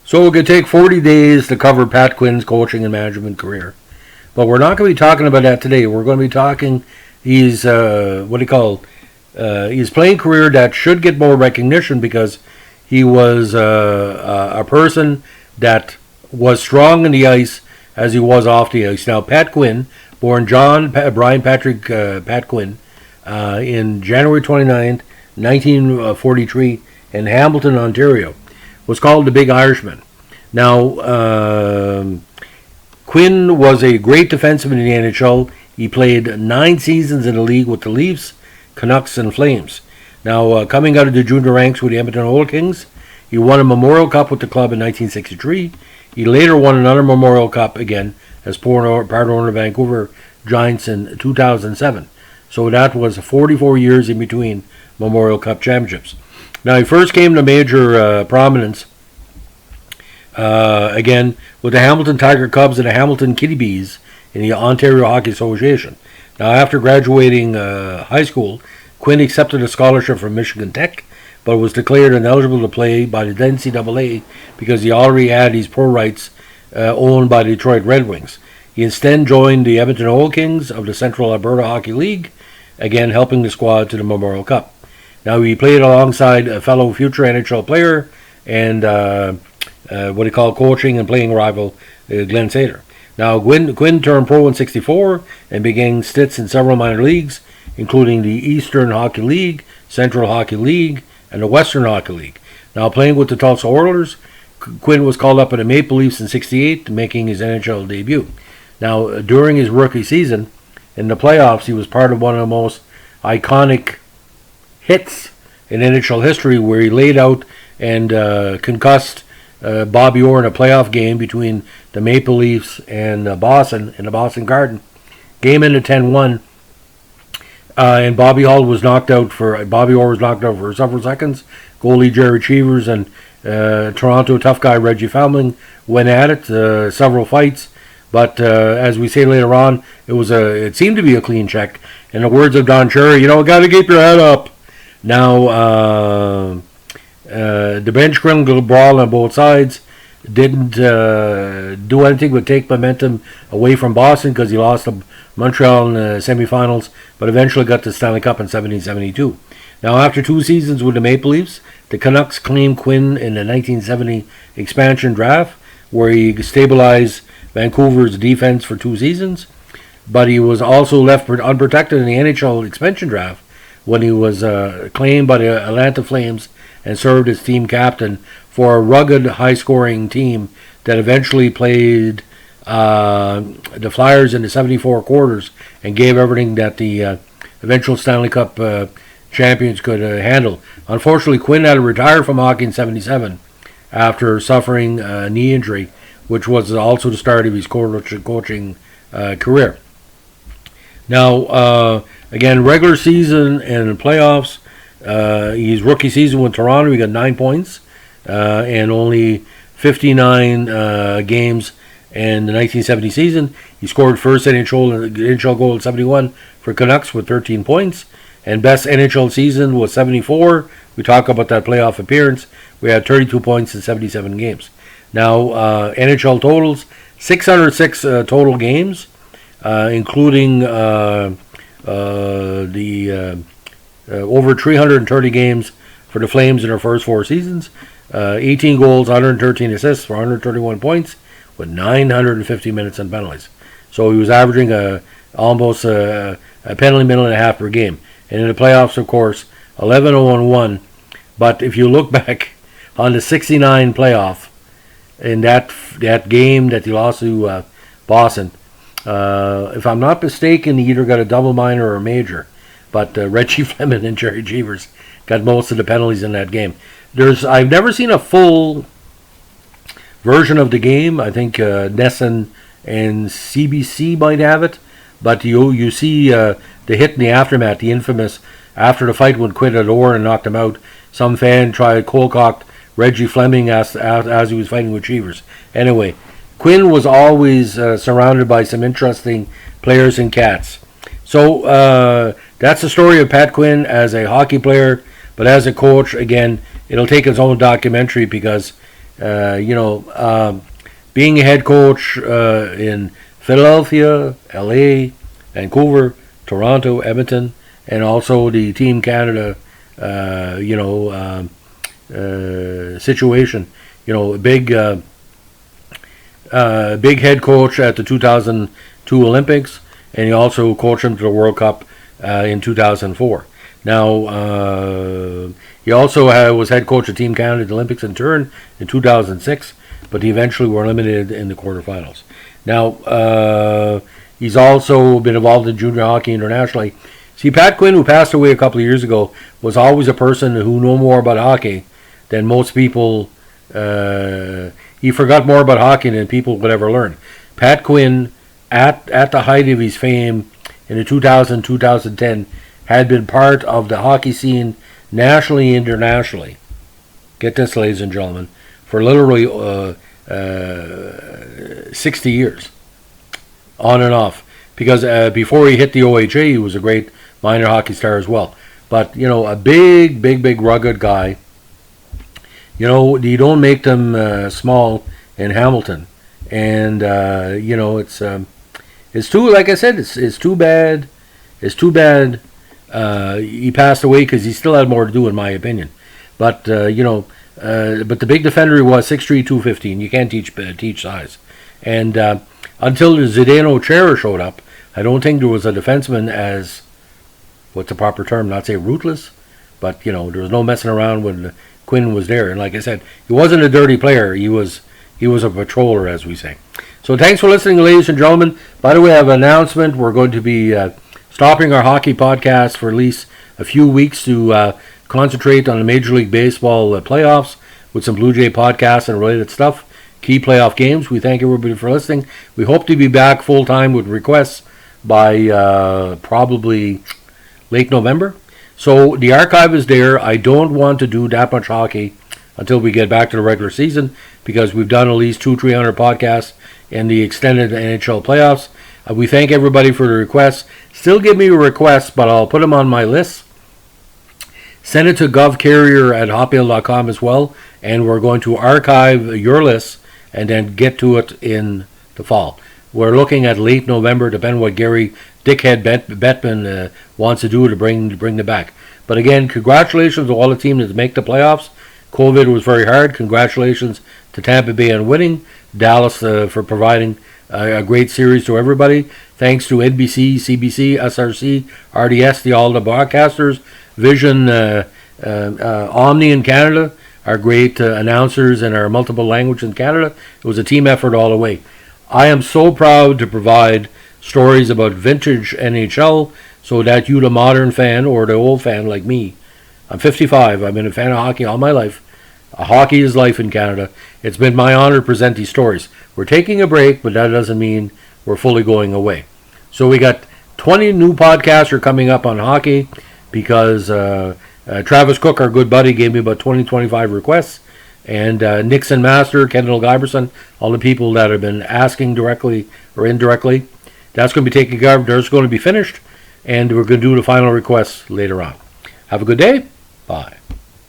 So it could take 40 days to cover Pat Quinn's coaching and management career. But we're not going to be talking about that today. We're going to be talking his, his playing career that should get more recognition because he was a person that was strong in the ice as he was off the ice. Now, Pat Quinn, born Brian Patrick Pat Quinn, in January 29th, 1943 in Hamilton, Ontario, was called the Big Irishman. Now, Quinn was a great defenseman in the NHL. He played 9 seasons in the league with the Leafs, Canucks, and Flames. Now, coming out of the junior ranks with the Edmonton Oil Kings, he won a Memorial Cup with the club in 1963. He later won another Memorial Cup again as part owner of Vancouver Giants in 2007. So that was 44 years in between Memorial Cup championships. Now, he first came to major prominence again with the Hamilton Tiger Cubs and the Hamilton Kitty Bees in the Ontario Hockey Association. Now, after graduating high school, Quinn accepted a scholarship from Michigan Tech, but was declared ineligible to play by the NCAA because he already had his pro rights owned by the Detroit Red Wings. He instead joined the Edmonton Oil Kings of the Central Alberta Hockey League, again helping the squad to the Memorial Cup. Now, he played alongside a fellow future NHL player and coaching and playing rival Glenn Sader. Now, Quinn turned pro in '64 and began stints in several minor leagues, including the Eastern Hockey League, Central Hockey League, and the Western Hockey League. Now, playing with the Tulsa Oilers, Quinn was called up by the Maple Leafs in '68, making his NHL debut. Now, during his rookie season, in the playoffs, he was part of one of the most iconic hits in NHL history, where he laid out and concussed Bobby Orr in a playoff game between the Maple Leafs and Boston in the Boston Garden. Game ended 10-1, and Bobby Orr was knocked out for several seconds. Goalie Jerry Cheevers and Toronto tough guy Reggie Fleming went at it, several fights. But as we say later on, it seemed to be a clean check. In the words of Don Cherry, got to keep your head up. Now, the bench criminal brawl on both sides didn't do anything but take momentum away from Boston because he lost to Montreal in the semifinals, but eventually got the Stanley Cup in 1972. Now, after 2 seasons with the Maple Leafs, the Canucks claimed Quinn in the 1970 expansion draft, where he stabilized Vancouver's defense for 2 seasons, but he was also left unprotected in the NHL expansion draft when he was claimed by the Atlanta Flames and served as team captain for a rugged, high-scoring team that eventually played the Flyers in the 74 quarters and gave everything that the eventual Stanley Cup champions could handle. Unfortunately, Quinn had to retire from hockey in '77 after suffering a knee injury, which was also the start of his coaching career. Now, again, regular season and playoffs, his rookie season with Toronto, he got 9 points and only 59 games in the 1970 season. He scored first NHL goal in '71 for Canucks with 13 points, and best NHL season was '74. We talk about that playoff appearance. We had 32 points in 77 games. Now, NHL totals, 606 total games, including the over 330 games for the Flames in their first 4 seasons, 18 goals, 113 assists for 131 points, with 950 minutes and penalties. So he was averaging almost a penalty minute and a half per game. And in the playoffs, of course, 11-0-1. But if you look back on the '69 playoff, in that game that he lost to Boston, if I'm not mistaken, he either got a double minor or a major. But Reggie Fleming and Jerry Cheevers got most of the penalties in that game. I've never seen a full version of the game. I think Nesson and CBC might have it. But you see the hit in the aftermath, the infamous, after the fight when Quinn had Orr and knocked him out, some fan cold-cocked Reggie Fleming as he was fighting with Cheevers. Anyway, Quinn was always surrounded by some interesting players and cats. So that's the story of Pat Quinn as a hockey player, but as a coach, again, it'll take its own documentary because being a head coach in Philadelphia, LA, Vancouver, Toronto, Edmonton, and also the Team Canada, situation. Big head coach at the 2002 Olympics, and he also coached him to the World Cup in 2004. Now, he also was head coach of Team Canada at the Olympics in turn in 2006, but he eventually were eliminated in the quarterfinals. Now, he's also been involved in junior hockey internationally. See, Pat Quinn, who passed away a couple of years ago, was always a person who knew more about hockey than most people. He forgot more about hockey than people would ever learn. Pat Quinn, at the height of his fame in the 2000-2010, had been part of the hockey scene nationally and internationally. Get this, ladies and gentlemen, for literally 60 years, on and off. Because before he hit the OHA, he was a great minor hockey star as well. But, a big, rugged guy. You don't make them small in Hamilton. And, it's too, like I said, it's too bad. It's too bad he passed away, because he still had more to do, in my opinion. But, but the big defender he was, 6'3", 215. You can't teach size. And until Zdeno Chara showed up, I don't think there was a defenseman as, what's the proper term, not say ruthless, but, there was no messing around when Quinn was there. And like I said, he wasn't a dirty player. He was a patroller, as we say. So thanks for listening, ladies and gentlemen. By the way, I have an announcement. We're going to be stopping our hockey podcast for at least a few weeks to concentrate on the Major League Baseball playoffs with some Blue Jay podcasts and related stuff. Key playoff games. We thank everybody for listening. We hope to be back full time with requests by probably late November. So the archive is there. I don't want to do that much hockey until we get back to the regular season, because we've done at least 200-300 podcasts in the extended NHL playoffs. We thank everybody for the requests. Still give me requests, but I'll put them on my list. Send it to govcarrier@hotmail.com as well, and we're going to archive your list and then get to it in the fall. We're looking at late November, depending what Gary Dickhead Bettman wants to do to bring them back. But again, congratulations to all the teams that make the playoffs. COVID was very hard. Congratulations to Tampa Bay on winning. Dallas for providing a great series to everybody. Thanks to NBC, CBC, SRC, RDS, all the broadcasters, Vision, Omni in Canada, our great announcers in our multiple language in Canada. It was a team effort all the way. I am so proud to provide stories about vintage NHL so that you, the modern fan or the old fan like me, I'm 55, I've been a fan of hockey all my life. Hockey is life in Canada. It's been my honor to present these stories. We're taking a break, but that doesn't mean we're fully going away. So we got 20 new podcasts are coming up on hockey, because Travis Cook, our good buddy, gave me about 20-25 requests. And Nixon Master, Kendall Giberson, all the people that have been asking directly or indirectly, that's going to be taken care of. There's going to be finished, and we're going to do the final requests later on. Have a good day. Bye.